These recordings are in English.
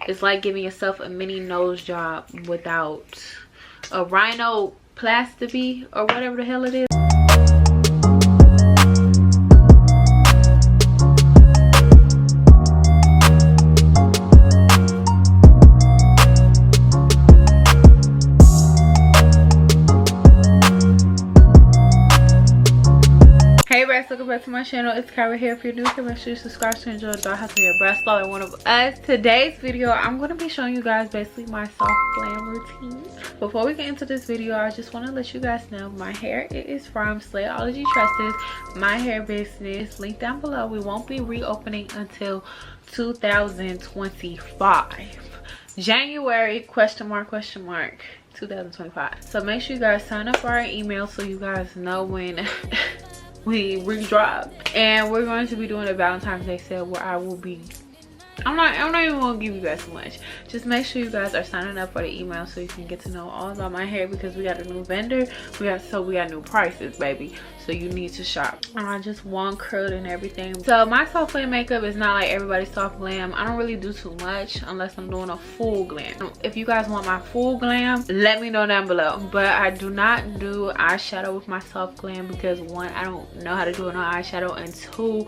It's like giving yourself a mini nose job without a rhinoplasty or whatever the hell it is. Hey Bratz, welcome back to my channel. It's Kyrra here. If you're new here, make sure you subscribe to enjoy the Dollz to your Bratz like one of us. Today's video, I'm going to be showing you guys basically my soft glam routine. Before we get into this video, I just want to let you guys know my hair is from Slayology Tresses, my hair business. Link down below. We won't be reopening until 2025. January, question mark, 2025. So make sure you guys sign up for our email so you guys know when we redrop. And we're going to be doing a Valentine's Day sale where I will be, I'm not even gonna give you guys too much. Just make sure you guys are signing up for the email so you can get to know all about my hair, because we got a new vendor, we got new prices, baby, so you need to shop. And I just want curled and everything. So my soft glam makeup is not like everybody's soft glam. I don't really do too much unless I'm doing a full glam. If you guys want my full glam, let me know down below. But I do not do eyeshadow with my soft glam because one, I don't know how to do an eyeshadow, and two,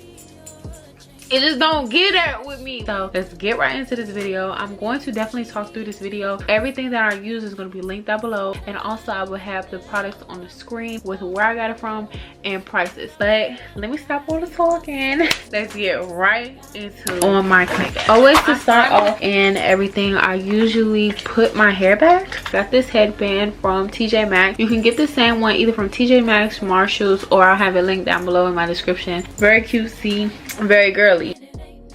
it just don't get there with me. So let's get right into this video. I'm going to definitely talk through this video. Everything that I use is going to be linked down below, and also I will have the products on the screen with where I got it from and prices. But let me stop all the talking. Let's get right into on my makeup. Always to start off and everything, I usually put my hair back. Got this headband from TJ Maxx. You can get the same one either from TJ Maxx, Marshalls, or I'll have it linked down below in my description. Very cutesy, very girly.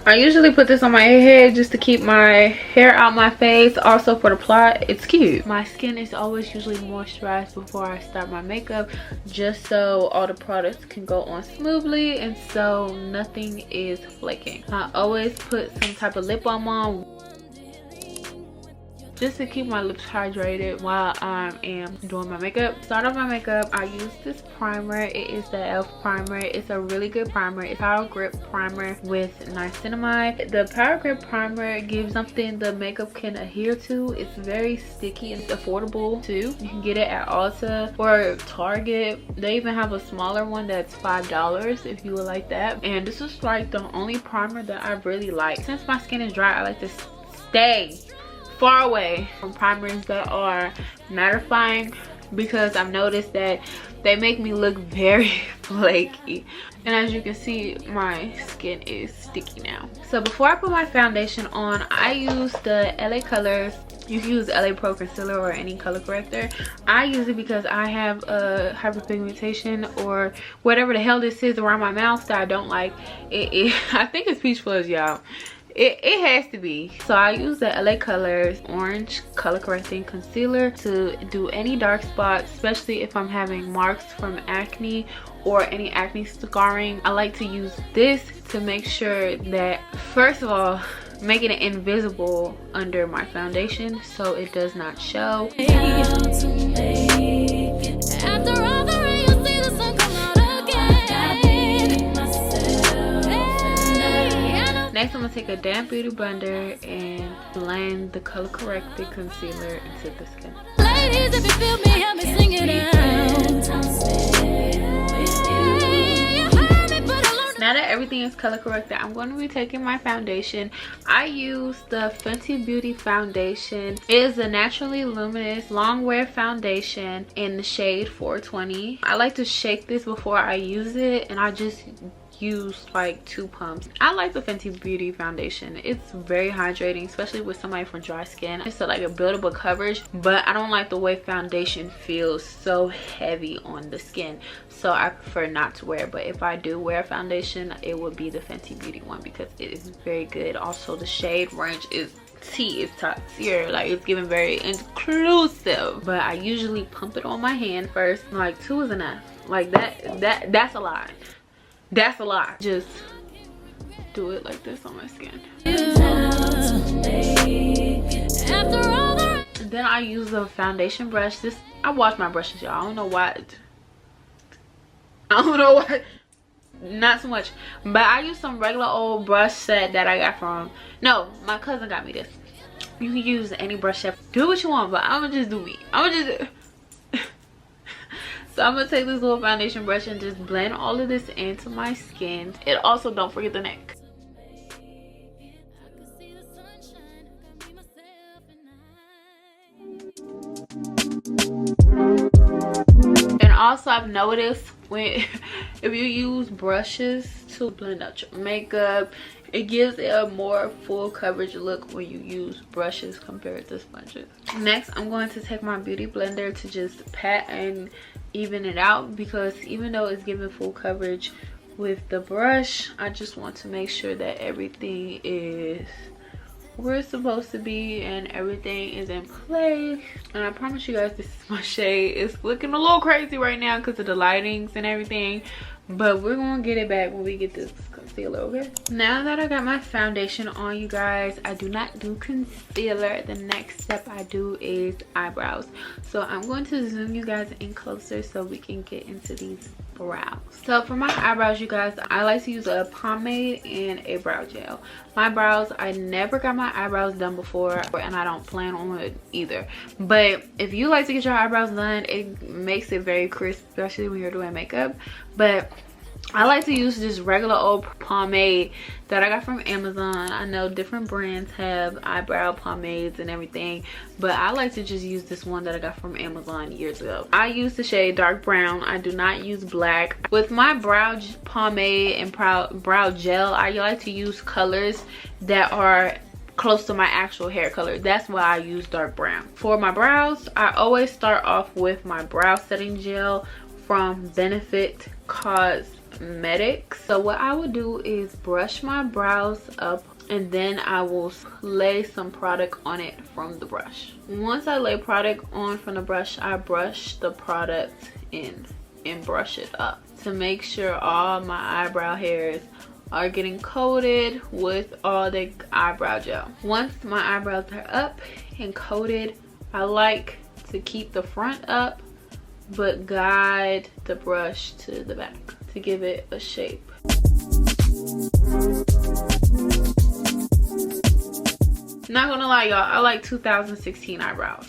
I usually put this on my head just to keep my hair out my face. Also for the plot, it's cute. My skin is always usually moisturized before I start my makeup, just so all the products can go on smoothly and so nothing is flaking. I always put some type of lip balm on just to keep my lips hydrated while I am doing my makeup. Start off my makeup, I use this primer. It is the e.l.f. primer. It's a really good primer. It's Power Grip primer with niacinamide. The Power Grip primer gives something the makeup can adhere to. It's very sticky and it's affordable too. You can get it at Ulta or Target. They even have a smaller one that's $5 if you would like that. And this is like the only primer that I really like. Since my skin is dry, I like to stay far away from primers that are mattifying, because I've noticed that they make me look very flaky. And as you can see, my skin is sticky now. So before I put my foundation on, I use the LA Colors. You can use LA Pro Concealer or any color corrector. I use it because I have a hyperpigmentation or whatever the hell this is around my mouth that I don't like. I think it's Peach Fuzz, y'all. It has to be. So I use the LA Colors orange color correcting concealer to do any dark spots, especially if I'm having marks from acne or any acne scarring. I like to use this to make sure that, first of all, making it invisible under my foundation so it does not show. Next, I'm gonna take a damp beauty blender and blend the color corrected concealer into the skin. Ladies, if you feel me, help me sing it out. Now that everything is color corrected, I'm going to be taking my foundation. I use the Fenty Beauty foundation. It is a naturally luminous long wear foundation in the shade 420. I like to shake this before I use it, and I just use like 2 pumps. I like the Fenty Beauty foundation. It's very hydrating, especially with somebody for dry skin. It's like a buildable coverage, but I don't like the way foundation feels so heavy on the skin, so I prefer not to wear. But if I do wear foundation, it would be the Fenty Beauty one because it is very good. Also, the shade range is T, it's top tier, like it's giving very inclusive. But I usually pump it on my hand first. Like 2 is enough. Like that's a lot. That's a lot. Just do it like this on my skin. Then I use a foundation brush. I wash my brushes, y'all. I don't know why. Not so much, but I use some regular old brush set that I got from, no, my cousin got me this. You can use any brush shape. Do what you want, but I'm gonna just do me. So I'm gonna take this little foundation brush and just blend all of this into my skin. And also don't forget the neck. And also I've noticed when if you use brushes to blend out your makeup, it gives it a more full coverage look when you use brushes compared to sponges. Next, I'm going to take my beauty blender to just pat and even it out, because even though it's giving full coverage with the brush, I just want to make sure that everything is where it's supposed to be and everything is in place. And I promise you guys, this is my shade. It's looking a little crazy right now because of the lightings and everything, but we're gonna get it back when we get this concealer. Okay, now that I got my foundation on, you guys, I do not do concealer. The next step I do is eyebrows. So I'm going to zoom you guys in closer so we can get into these brows. So for my eyebrows, you guys, I like to use a pomade and a brow gel. My brows, I never got my eyebrows done before, and I don't plan on it either. But if you like to get your eyebrows done, it makes it very crisp, especially when you're doing makeup. But I like to use this regular old pomade that I got from Amazon. I know different brands have eyebrow pomades and everything, but I like to just use this one that I got from Amazon years ago. I use the shade dark brown. I do not use black. With my brow pomade and brow gel, I like to use colors that are close to my actual hair color. That's why I use dark brown. For my brows, I always start off with my brow setting gel from Benefit Cosmetics. So what I would do is brush my brows up, and then I will lay some product on it from the brush. Once I lay product on from the brush, I brush the product in and brush it up to make sure all my eyebrow hairs are getting coated with all the eyebrow gel. Once my eyebrows are up and coated, I like to keep the front up but guide the brush to the back to give it a shape. Not gonna lie, y'all, I like 2016 eyebrows.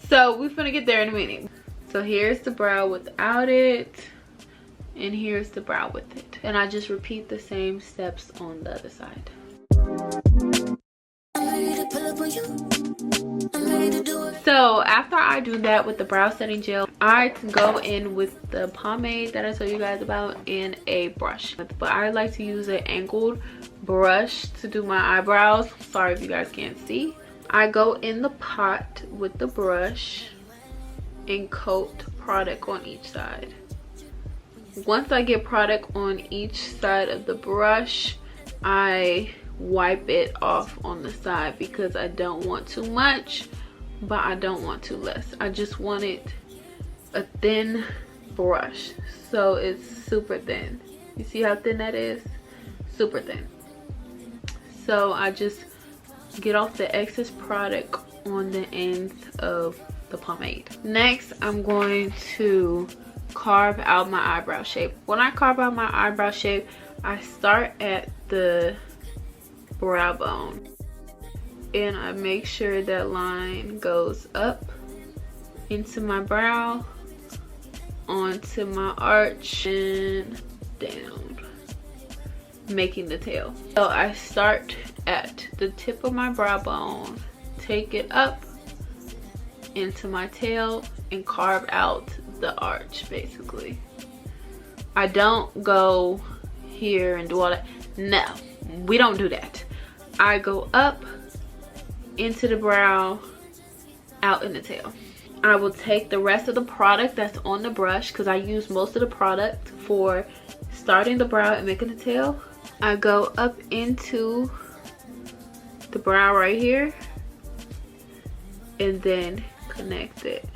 So we're gonna get there in a minute. So here's the brow without it, and here's the brow with it. And I just repeat the same steps on the other side. So after I do that with the brow setting gel, I go in with the pomade that I told you guys about in a brush. But I like to use an angled brush to do my eyebrows. Sorry if you guys can't see. I go in the pot with the brush and coat product on each side. Once I get product on each side of the brush, I wipe it off on the side because I don't want too much, but I don't want too less. I just wanted a thin brush, so it's super thin. You see how thin that is? Super thin. So I just get off the excess product on the ends of the pomade. Next, I'm going to carve out my eyebrow shape. When I carve out my eyebrow shape, I start at the brow bone and I make sure that line goes up into my brow, onto my arch, and down, making the tail. So I start at the tip of my brow bone, take it up into my tail, and carve out the arch basically. I don't go here and do all that. No, we don't do that. I go up into the brow, out in the tail. I will take the rest of the product that's on the brush, because I use most of the product for starting the brow and making the tail. I go up into the brow right here and then connect it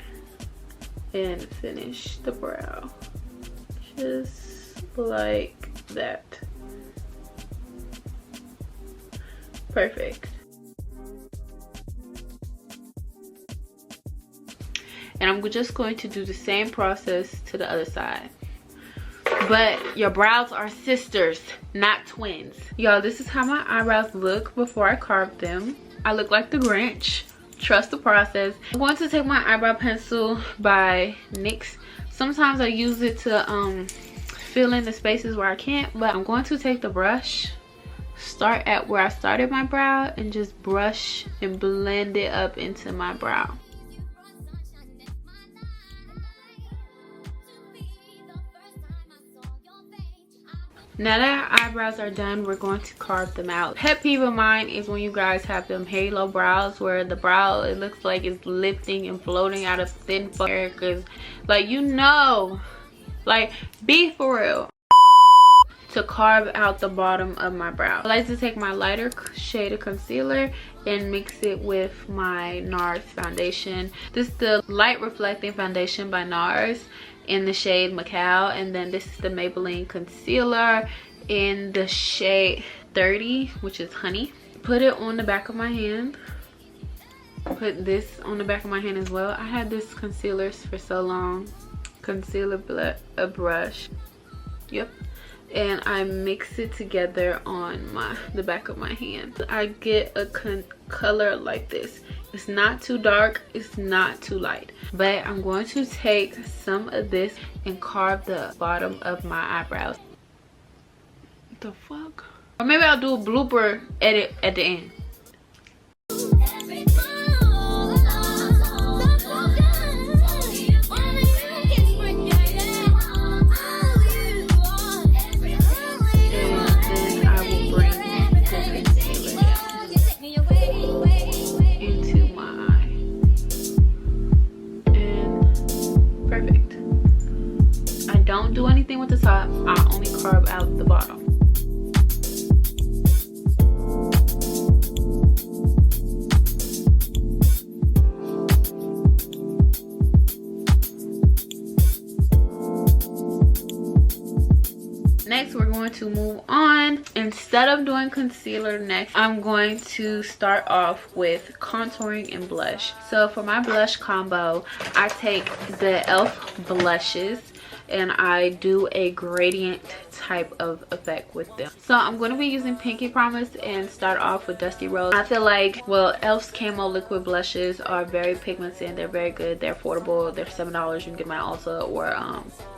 and finish the brow just like that. Perfect. And I'm just going to do the same process to the other side. But your brows are sisters, not twins. Y'all, this is how my eyebrows look before I carved them. I look like the Grinch. Trust the process. I'm going to take my eyebrow pencil by NYX. Sometimes I use it to fill in the spaces where I can't, but I'm going to take the brush, start at where I started my brow, and just brush and blend it up into my brow. Now that our eyebrows are done, we're going to carve them out. Pet peeve of mine is when you guys have them halo brows where the brow, it looks like it's lifting and floating out of thin air, because like, you know, like, be for real. To carve out the bottom of my brow, I like to take my lighter shade of concealer and mix it with my NARS foundation. This is the light reflecting foundation by NARS in the shade Macao, and then this is the Maybelline concealer in the shade 30, which is Honey. Put it on the back of my hand. Put this on the back of my hand as well. I had this concealer for so long. Concealer brush. Yep. And I mix it together on the back of my hand. I get a color like this. It's not too dark, it's not too light, but I'm going to take some of this and carve the bottom of my eyebrows. What the fuck? Or maybe I'll do a blooper edit at the end. Don't do anything with the top. I only carve out the bottom. Next, we're going to move on. Instead of doing concealer next, I'm going to start off with contouring and blush. So for my blush combo, I take the e.l.f. blushes and I do a gradient type of effect with them. So I'm going to be using Pinky Promise and start off with Dusty Rose. I feel like, well, e.l.f.'s Camo Liquid blushes are very pigmented. They're very good. They're affordable. They're $7. You can get them at Ulta or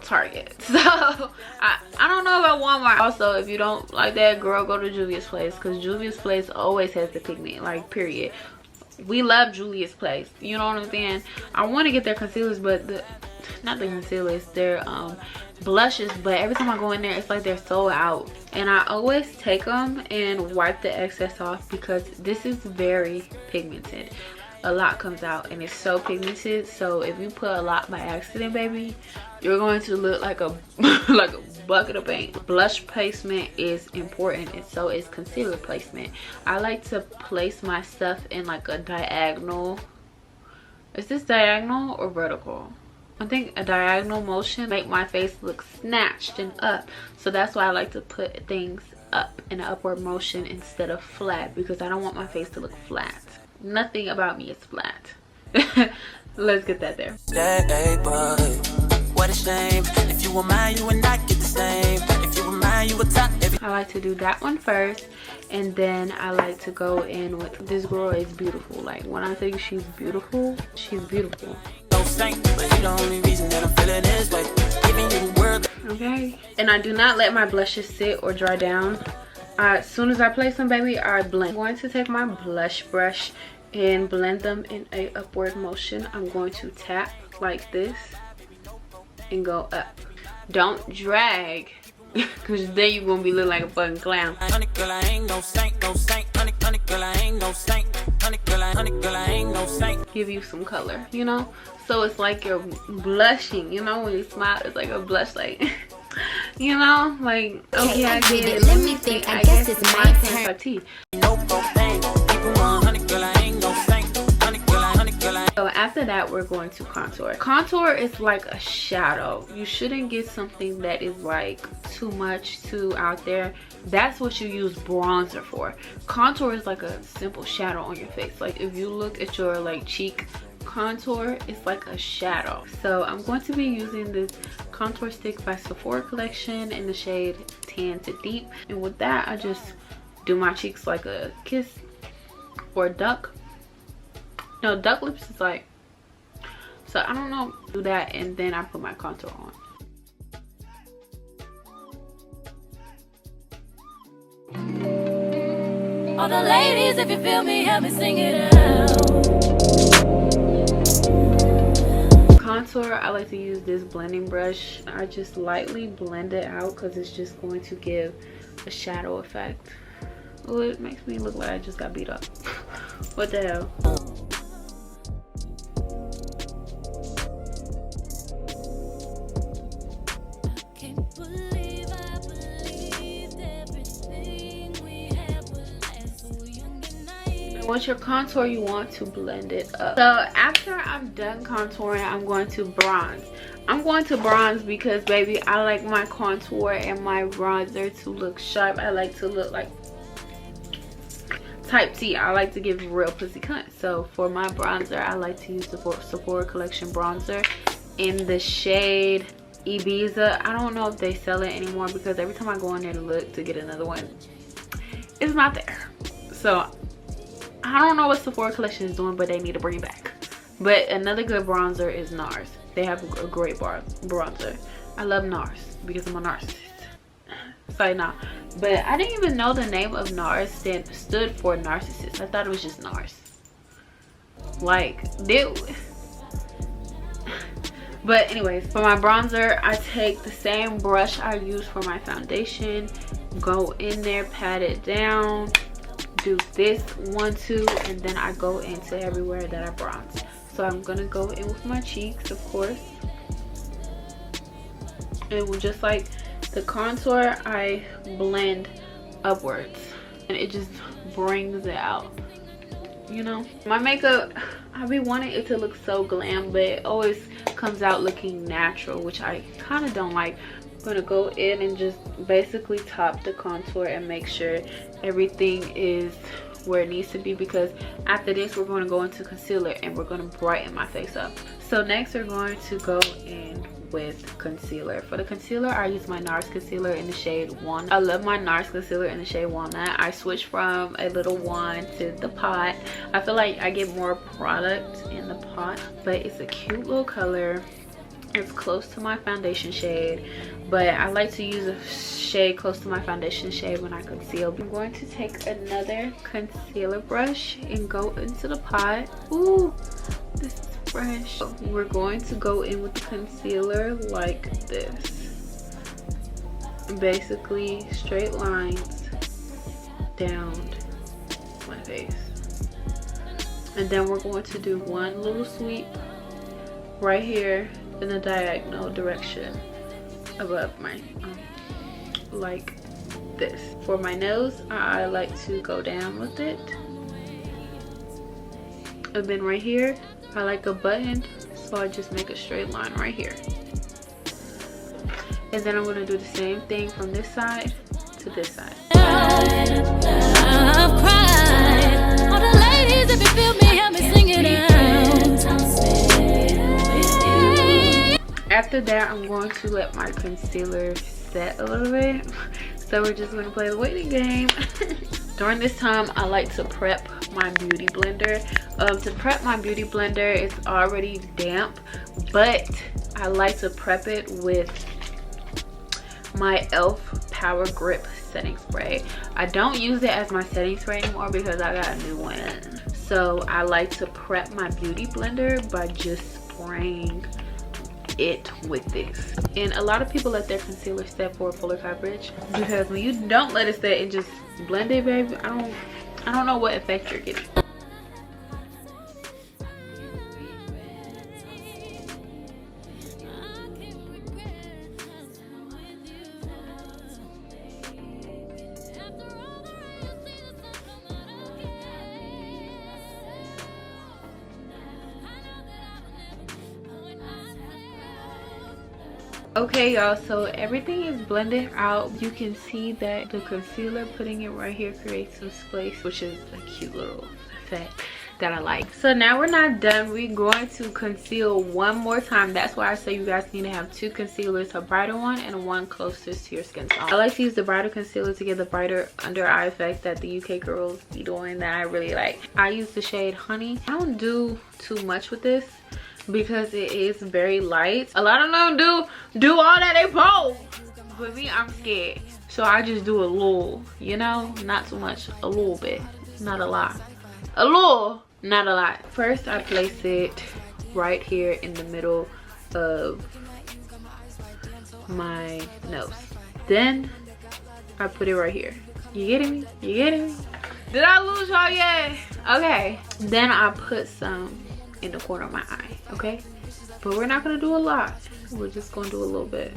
Target. So I don't know about Walmart. Also, if you don't like that, girl, go to Juvia's Place, because Juvia's Place always has the pigment, like, period. We love Juvia's Place. You know what I'm saying? I want to get their concealers, but not the concealers, they're blushes, but every time I go in there, it's like they're sold out. And I always take them and wipe the excess off, because this is very pigmented. A lot comes out and it's so pigmented, so if you put a lot by accident, baby, you're going to look like a like a bucket of paint. Blush placement is important, and so is concealer placement. I like to place my stuff in like a diagonal. Is this diagonal or vertical? I think a diagonal motion make my face look snatched and up. So that's why I like to put things up in an upward motion instead of flat, because I don't want my face to look flat. Nothing about me is flat. Let's get that there. What a shame. If you were mine, you would not get the same. If you were mine, you would top every. I like to do that one first, and then I like to go in with this girl is beautiful. Like, when I think she's beautiful, she's beautiful. Okay, and I do not let my blushes sit or dry down. As soon as I place them, baby, I blend. I'm going to take my blush brush and blend them in a upward motion. I'm going to tap like this and go up. Don't drag, because then you're gonna be looking like a fucking clown. Give you some color, you know? So it's like you're blushing, you know? When you smile, it's like a blush, like, you know? Like, okay, I get it. Let me think. I guess it's my turn. So after that, we're going to contour. Contour is like a shadow. You shouldn't get something that is like too much, too out there. That's what you use bronzer for. Contour is like a simple shadow on your face. Like, if you look at your like cheek contour, it's like a shadow. So I'm going to be using this contour stick by Sephora collection in the shade Tan to Deep, and with that I just do my cheeks like a kiss. or duck. No, duck lips is like, so I don't know, do that and then I put my contour on. All the ladies, if you feel me, help me sing it out. Contour, I like to use this blending brush. I just lightly blend it out because it's just going to give a shadow effect. Oh, it makes me look like I just got beat up. What the hell? Once your contour, you want to blend it up. So after I'm done contouring, I'm going to bronze. I'm going to bronze because, baby, I like my contour and my bronzer to look sharp. I like to look like type T. I like to give real pussy cunt. So for my bronzer, I like to use the Sephora Collection bronzer in the shade Ibiza. I don't know if they sell it anymore because every time I go in there to look to get another one, it's not there. So I don't know what Sephora Collection is doing, but they need to bring it back. But another good bronzer is NARS. They have a great bronzer. I love NARS because I'm a narcissist. Sorry, nah. But I didn't even know the name of NARS stood for narcissist. I thought it was just NARS. Like, dude. But anyways, for my bronzer, I take the same brush I use for my foundation. Go in there, pat it down. Do this 1, 2, and then I go into everywhere that I bronze. So I'm gonna go in with my cheeks, of course, and just like the contour, I blend upwards and it just brings it out, you know. My makeup, I be wanting it to look so glam, but it always comes out looking natural, which I kind of don't like. I'm gonna go in and just basically top the contour and make sure everything is where it needs to be, because after this we're going to go into concealer and we're going to brighten my face up. So next we're going to go in with concealer. For the concealer, I use my NARS concealer in the shade Walnut. I love my NARS concealer in the shade Walnut. I switched from a little wand to the pot. I feel like I get more product in the pot, but it's a cute little color. It's close to my foundation shade, but I like to use a shade close to my foundation shade when I conceal. I'm going to take another concealer brush and go into the pot. Ooh, this is fresh. So we're going to go in with the concealer like this. Basically straight lines down my face. And then we're going to do one little sweep right here in the diagonal direction above my like this. For my nose, I like to go down with it, and then right here I like a button, so I just make a straight line right here. And then I'm going to do the same thing from this side to this side. After that, I'm going to let my concealer set a little bit. So we're just going to play the waiting game. During this time, I like to prep my beauty blender. To prep my beauty blender, it's already damp, but I like to prep it with my e.l.f. Power Grip setting spray. I don't use it as my setting spray anymore because I got a new one. So I like to prep my beauty blender by just spraying it with this. And a lot of people let their concealer set for fuller coverage, because when you don't let it set and just blend it, baby, I don't know what effect you're getting. Okay, y'all, so everything is blended out. You can see that the concealer, putting it right here, creates some space, which is a cute little effect. that I like. So now we're not done. We're going to conceal one more time. That's why I say you guys need to have 2 concealers, a brighter one and one closest to your skin tone. I like to use the brighter concealer to get the brighter under eye effect that the UK girls be doing that I really like. I use the shade Honey. I don't do too much with this because it is very light. A lot of them do all that they pose. But me, I'm scared. So I just do a little, you know, not too much, a little bit, not a lot. A little, not a lot. First, I place it right here in the middle of my nose. Then I put it right here. You getting me? You getting me? Did I lose y'all yet? Okay. Then I put some in the corner of my eye, okay? But we're not gonna do a lot. We're just gonna do a little bit.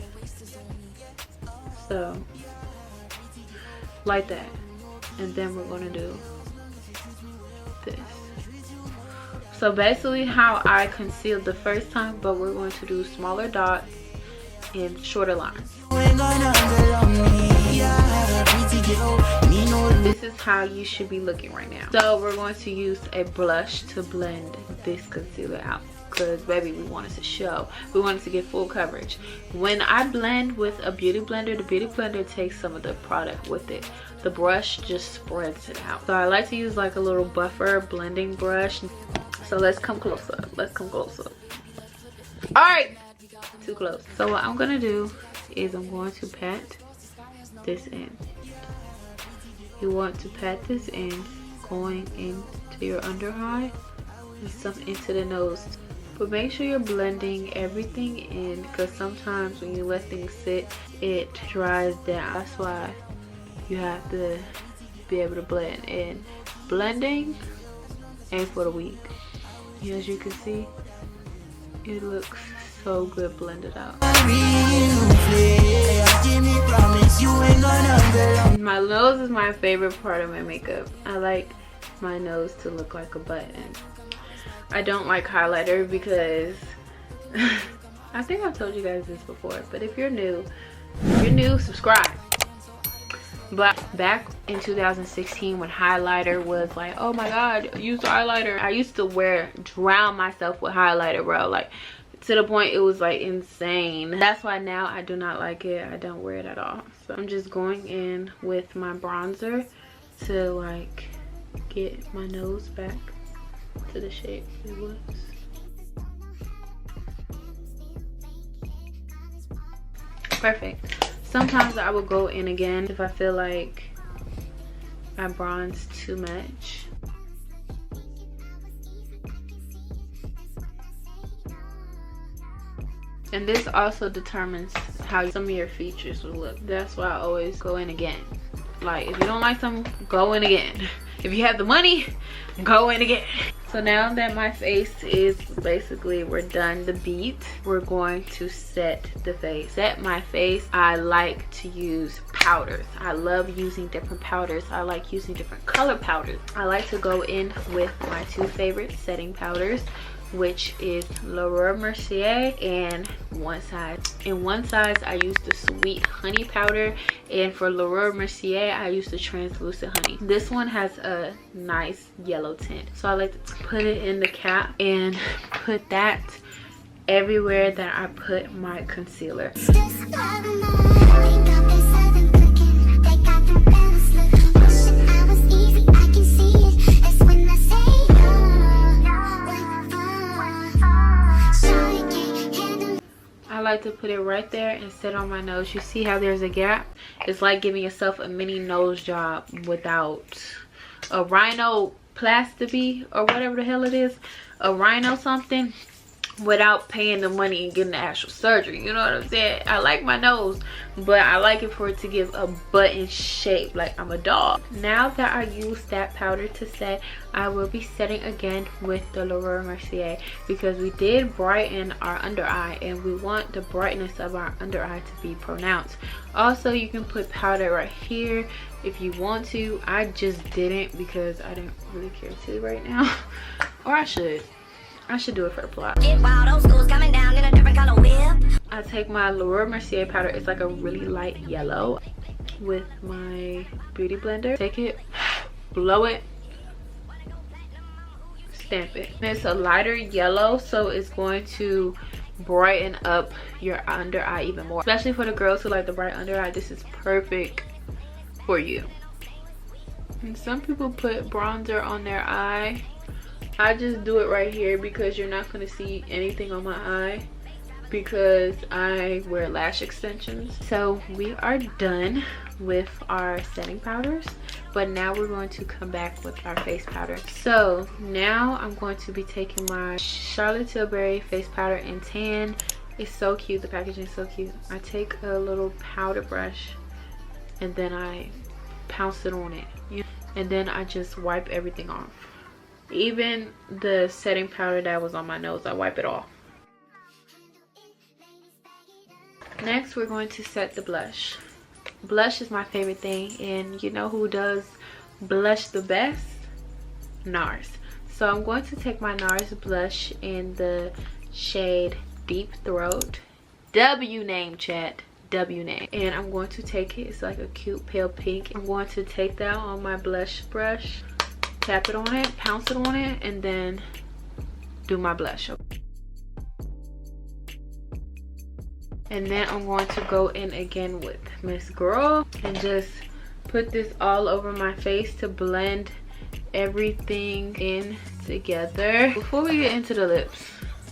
So, like that. And then we're gonna do this. So basically how I concealed the first time, but we're going to do smaller dots and shorter lines. This is how you should be looking right now. So we're going to use a blush to blend this concealer out, because baby, we want it to show. We want it to get full coverage. When I blend with a beauty blender, the beauty blender takes some of the product with it. The brush just spreads it out. So I like to use like a little buffer blending brush. So let's come closer. Let's come closer. All right, too close. So what I'm gonna do is I'm going to pat this in. You want to pat this in, going into your under eye and some into the nose. But make sure you're blending everything in, because sometimes when you let things sit, it dries down. That's why you have to be able to blend in. Blending ain't for the weak. As you can see, it looks so good blended out. My nose is my favorite part of my makeup. I like my nose to look like a button. I don't like highlighter because I think I've told you guys this before, but if you're new, subscribe. But back in 2016 when highlighter was like, oh my god, use highlighter, I used to drown myself with highlighter, bro, like to the point it was like insane. That's why now I do not like it. I don't wear it at all. So I'm just going in with my bronzer to like get my nose back to the shape it was. Perfect. Sometimes I will go in again if I feel like I bronzed too much. And this also determines how some of your features will look. That's why I always go in again. Like, if you don't like something, go in again. If you have the money, go in again. So now that my face is basically, we're done the beat, we're going to set the face. Set my face, I like to use powders. I love using different powders. I like using different color powders. I like to go in with my 2 favorite setting powders, which is Laura Mercier and One Size. In One Size, I use the Sweet Honey powder, and for Laura Mercier, I use the Translucent Honey. This one has a nice yellow tint, so I like to put it in the cap and put that everywhere that I put my concealer. I like to put it right there and sit on my nose. You see how there's a gap? It's like giving yourself a mini nose job without a rhinoplasty or whatever the hell it is, a rhino something, without paying the money and getting the actual surgery. You know what I'm saying? I like my nose, but I like it for it to give a button shape like I'm a dog. Now that I used that powder to set, I will be setting again with the Laura Mercier, because we did brighten our under eye and we want the brightness of our under eye to be pronounced. Also, you can put powder right here if you want to. I just didn't because I didn't really care to right now. Or I should do it for the plot. I take my Laura Mercier powder. It's like a really light yellow with my beauty blender. Take it, blow it, stamp it. It's a lighter yellow, so it's going to brighten up your under eye even more, especially for the girls who like the bright under eye. This is perfect for you. And some people put bronzer on their eye. I just do it right here because you're not going to see anything on my eye because I wear lash extensions. So we are done with our setting powders, but now we're going to come back with our face powder. So now I'm going to be taking my Charlotte Tilbury face powder in tan. It's so cute. The packaging is so cute. I take a little powder brush and then I pounce it on it, and then I just wipe everything off. Even the setting powder that was on my nose, I wipe it off. Next, we're going to set the blush. Blush is my favorite thing, and you know who does blush the best? NARS. So I'm going to take my NARS blush in the shade Deep Throat. W name, chat. W name. And I'm going to take it. It's like a cute pale pink. I'm going to take that on my blush brush, tap it on it, pounce it on it, and then do my blush. And then I'm going to go in again with Miss Girl and just put this all over my face to blend everything in together. Before we get into the lips,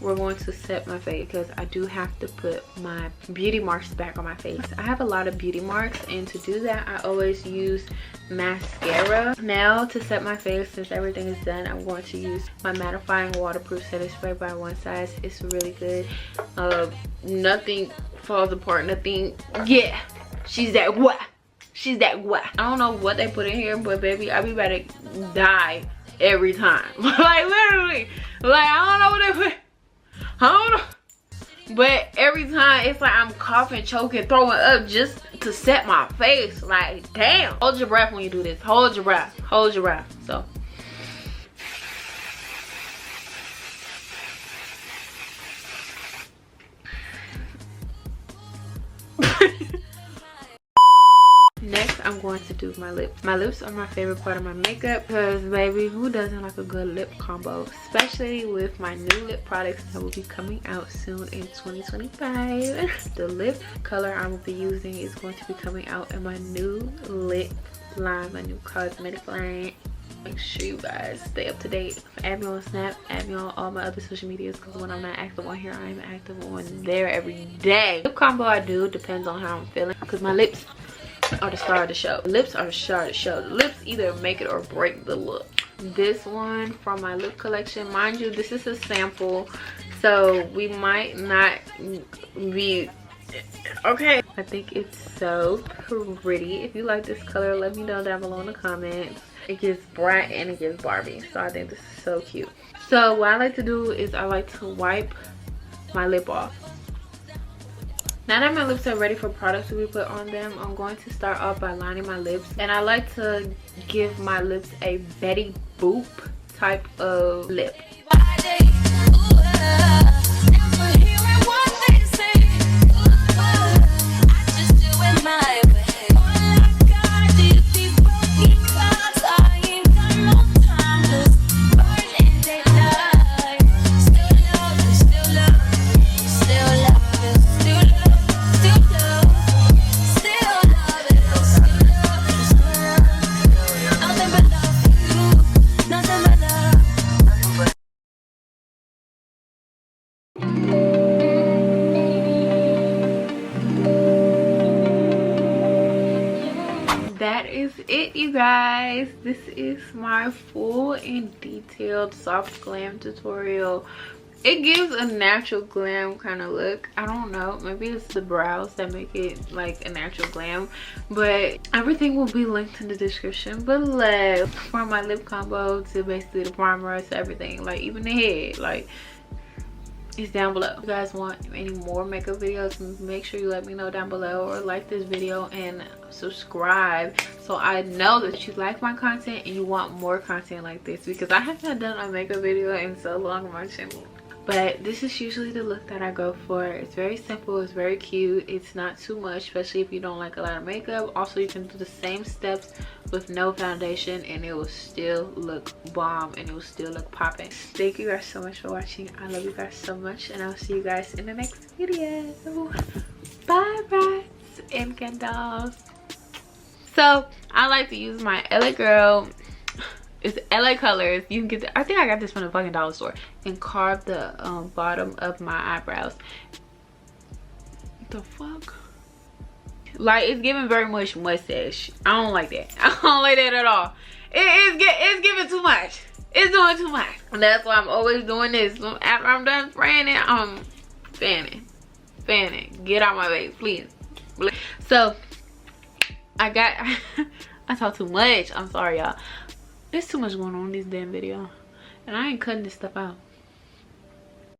we're going to set my face because I do have to put my beauty marks back on my face. I have a lot of beauty marks, and to do that I always use mascara. Now to set my face, since everything is done, I'm going to use my mattifying waterproof setting spray by One Size. It's really good. Nothing falls apart, nothing. Yeah, she's that what? She's that what? I don't know what they put in here, but baby, I be about to die every time. Like literally, like I don't know what they put. I don't know, but every time it's like I'm coughing, choking, throwing up just to set my face. Like damn, hold your breath when you do this. Hold your breath, hold your breath. So next I'm going to do my lips. My lips are my favorite part of my makeup because baby, who doesn't like a good lip combo, especially with my new lip products that will be coming out soon in 2025. The lip color I will be using is going to be coming out in my new lip line, my new cosmetic line. Make sure you guys stay up to date. Add me on Snap, add me on all my other social medias, because when I'm not active on here, I am active on there every day. Lip combo I do depends on how I'm feeling, because my lips are the star of the show. The lips are the star of the show. The lips either make it or break the look. This one from my lip collection, mind you, this is a sample, so we might not be okay. I think it's so pretty. If you like this color, let me know down below in the comments. It gets bright and it gets Barbie, so I think this is so cute. So what I like to do is I like to wipe my lip off. Now that my lips are ready for products to be put on them, I'm going to start off by lining my lips. And I like to give my lips a Betty Boop type of lip. That is it, you guys. This is my full and detailed Soft Glam tutorial. It gives a natural glam kind of look. I don't know, maybe it's the brows that make it like a natural glam, but everything will be linked in the description below. From my lip combo to basically the primer to everything, like even the head, like it's down below. If you guys want any more makeup videos, make sure you let me know down below, or like this video and subscribe so I know that you like my content and you want more content like this, because I have not done a makeup video in so long on my channel. but this is usually the look that I go for. It's very simple, it's very cute, it's not too much, especially if you don't like a lot of makeup. Also, you can do the same steps with no foundation and it will still look bomb and it will still look popping. Thank you guys so much for watching. I love you guys so much, and I'll see you guys in the next video. Bye, Bratz and Dollz. So I like to use my LA Girl, it's LA Colors. You can get I think I got this from the fucking dollar store, and carve the bottom of my eyebrows. What the fuck? Like, it's giving very much mustache. I don't like that. I don't like that at all. It's giving too much. It's doing too much. And that's why I'm always doing this. After I'm done spraying it, I'm fanning. Get out my face, please. So I talk too much. I'm sorry, y'all. There's too much going on in this damn video, and I ain't cutting this stuff out.